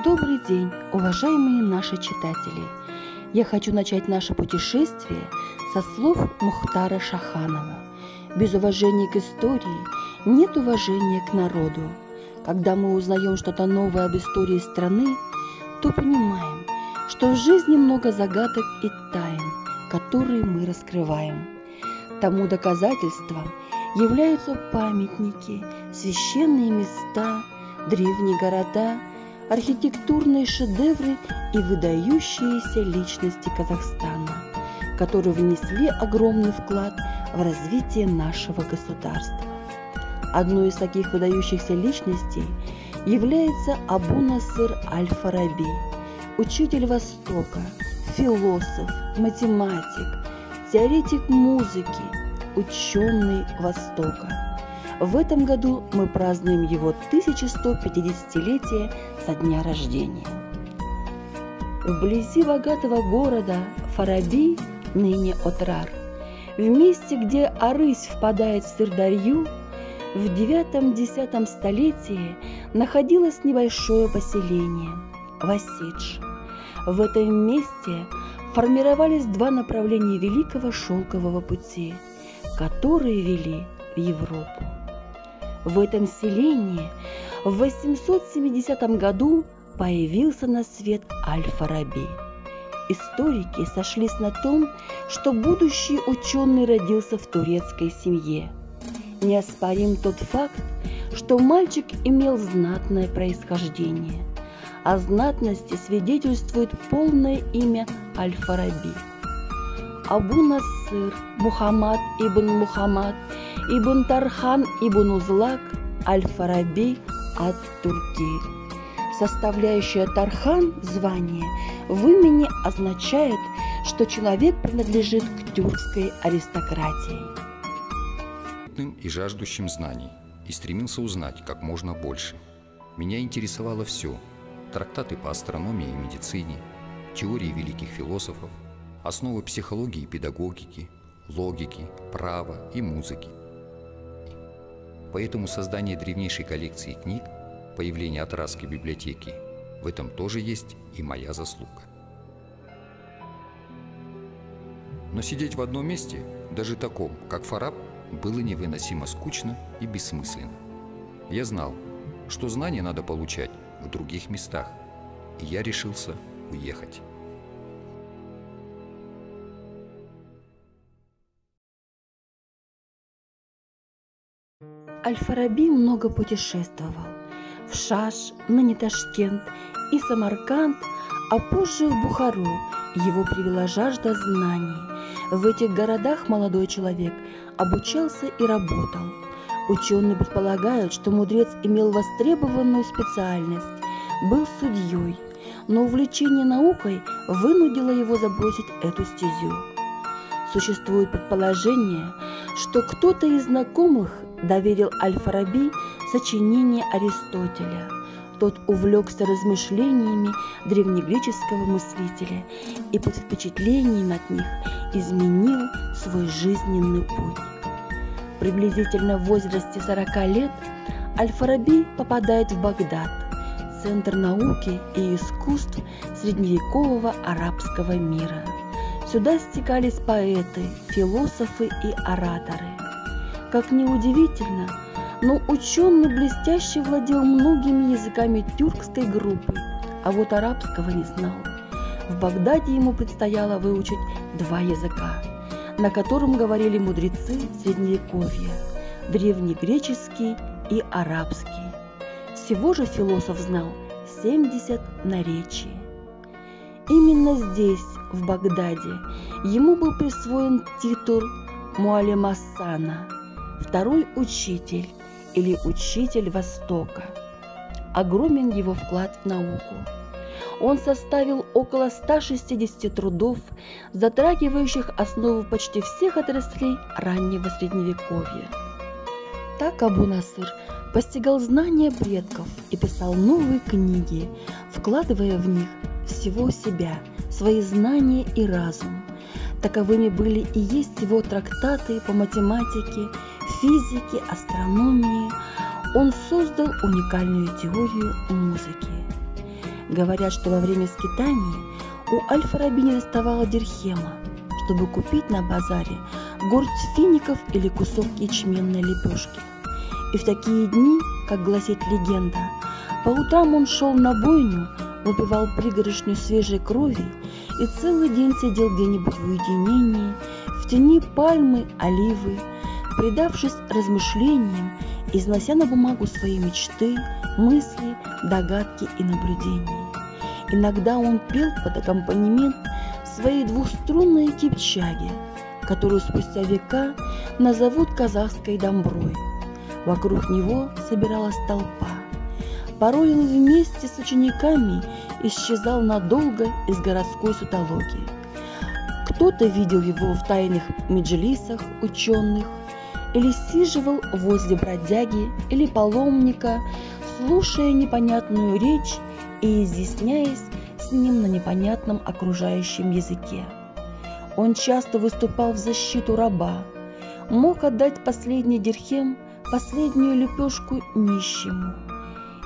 Добрый день, уважаемые наши читатели! Я хочу начать наше путешествие со слов Мухтара Шаханова. Без уважения к истории нет уважения к народу. Когда мы узнаем что-то новое об истории страны, то понимаем, что в жизни много загадок и тайн, которые мы раскрываем. Тому доказательством являются памятники, священные места, древние города, архитектурные шедевры и выдающиеся личности Казахстана, которые внесли огромный вклад в развитие нашего государства. Одной из таких выдающихся личностей является Абу-Насыр аль-Фараби, учитель Востока, философ, математик, теоретик музыки, ученый Востока. В этом году мы празднуем его 1150-летие со дня рождения. Вблизи богатого города Фараби, ныне Отрар, в месте, где Арысь впадает в Сырдарью, в 9-10 столетии находилось небольшое поселение – Васидж. В этом месте формировались два направления Великого Шелкового пути, которые вели в Европу. В этом селении в 870 году появился на свет аль-Фараби. Историки сошлись на том, что будущий ученый родился в турецкой семье. Неоспорим тот факт, что мальчик имел знатное происхождение. О знатности свидетельствует полное имя аль-Фараби. Абу-Насыр Мухаммад ибн Тархан ибн Узлак аль-Фараби ат-Турки. Составляющая Тархан звание в имени означает, что человек принадлежит к тюркской аристократии. И жаждущим знаний, и стремился узнать как можно больше. Меня интересовало все: трактаты по астрономии и медицине, теории великих философов, основы психологии и педагогики, логики, права и музыки. Поэтому создание древнейшей коллекции книг, появление Отрарской библиотеки – в этом тоже есть и моя заслуга. Но сидеть в одном месте, даже таком, как Фараб, было невыносимо скучно и бессмысленно. Я знал, что знания надо получать в других местах, и я решился уехать. Аль-Фараби много путешествовал в Шаш, ныне Ташкент, и Самарканд, а позже в Бухару. Его привела жажда знаний. В этих городах молодой человек обучался и работал. Ученые предполагают, что мудрец имел востребованную специальность, был судьей, но увлечение наукой вынудило его забросить эту стезю. Существует предположение, что кто-то из знакомых доверил аль-Фараби сочинение Аристотеля. Тот увлекся размышлениями древнегреческого мыслителя и под впечатлением от них изменил свой жизненный путь. Приблизительно в возрасте 40 лет аль-Фараби попадает в Багдад, центр науки и искусств средневекового арабского мира. Сюда стекались поэты, философы и ораторы. Как ни удивительно, но ученый блестяще владел многими языками тюркской группы, а вот арабского не знал. В Багдаде ему предстояло выучить 2 языка, на котором говорили мудрецы Средневековья – древнегреческий и арабский. Всего же философ знал 70 наречий. Именно здесь, в Багдаде, ему был присвоен титул Муаллим-ас-Сана, второй учитель или учитель Востока. Огромен его вклад в науку. Он составил около 160 трудов, затрагивающих основу почти всех отраслей раннего Средневековья. Так Абу-Насыр постигал знания предков и писал новые книги, вкладывая в них всего себя, свои знания и разум. Таковыми были и есть его трактаты по математике, физике, астрономии. Он создал уникальную теорию музыки. Говорят, что во время скитаний у Аль-Фараби не доставало дирхема, чтобы купить на базаре горсть фиников или кусок ячменной лепешки. И в такие дни, как гласит легенда, по утрам он шел на бойню, выпивал пригоршню свежей крови и целый день сидел где-нибудь в уединении, в тени пальмы, оливы, предавшись размышлениям, износя на бумагу свои мечты, мысли, догадки и наблюдения. Иногда он пел под аккомпанемент своей двухструнной кипчаги, которую спустя века назовут казахской домброй. Вокруг него собиралась толпа. Порой он вместе с учениками исчезал надолго из городской сутологии. Кто-то видел его в тайных меджлисах ученых, или сиживал возле бродяги или паломника, слушая непонятную речь и изъясняясь с ним на непонятном окружающем языке. Он часто выступал в защиту раба, мог отдать последний дирхем, последнюю лепешку нищему.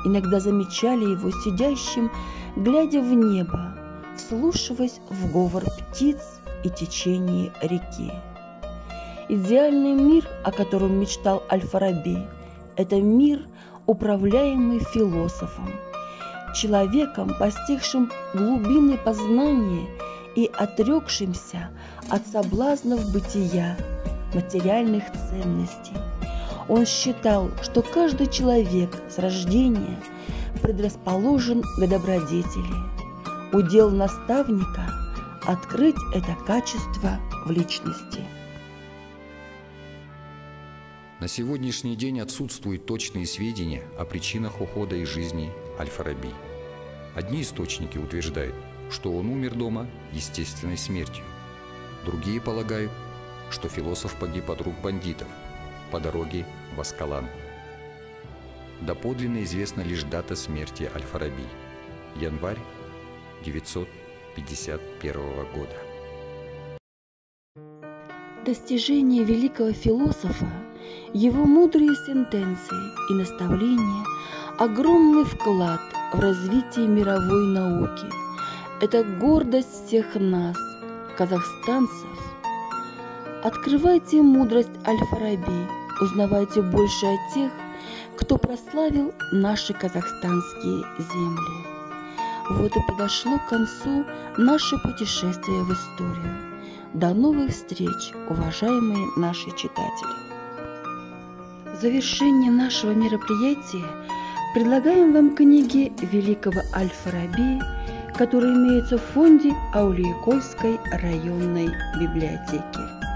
Иногда замечали его сидящим, глядя в небо, вслушиваясь в говор птиц и течение реки. Идеальный мир, о котором мечтал Аль-Фараби, это мир, управляемый философом, человеком, постигшим глубины познания и отрекшимся от соблазнов бытия, материальных ценностей. Он считал, что каждый человек с рождения предрасположен к добродетели. Удел наставника – открыть это качество в личности. На сегодняшний день отсутствуют точные сведения о причинах ухода из жизни Аль-Фараби. Одни источники утверждают, что он умер дома естественной смертью. Другие полагают, что философ погиб от рук бандитов по дороге в Аскалан. Доподлинно известна лишь дата смерти Аль-Фараби – январь 951 года. Достижения великого философа, его мудрые сентенции и наставления – огромный вклад в развитие мировой науки. Это гордость всех нас, казахстанцев. Открывайте мудрость Аль-Фараби, узнавайте больше о тех, кто прославил наши казахстанские земли. Вот и подошло к концу наше путешествие в историю. До новых встреч, уважаемые наши читатели! В завершение нашего мероприятия предлагаем вам книги великого Аль-Фараби, которые имеются в фонде Аулиекольской районной библиотеки.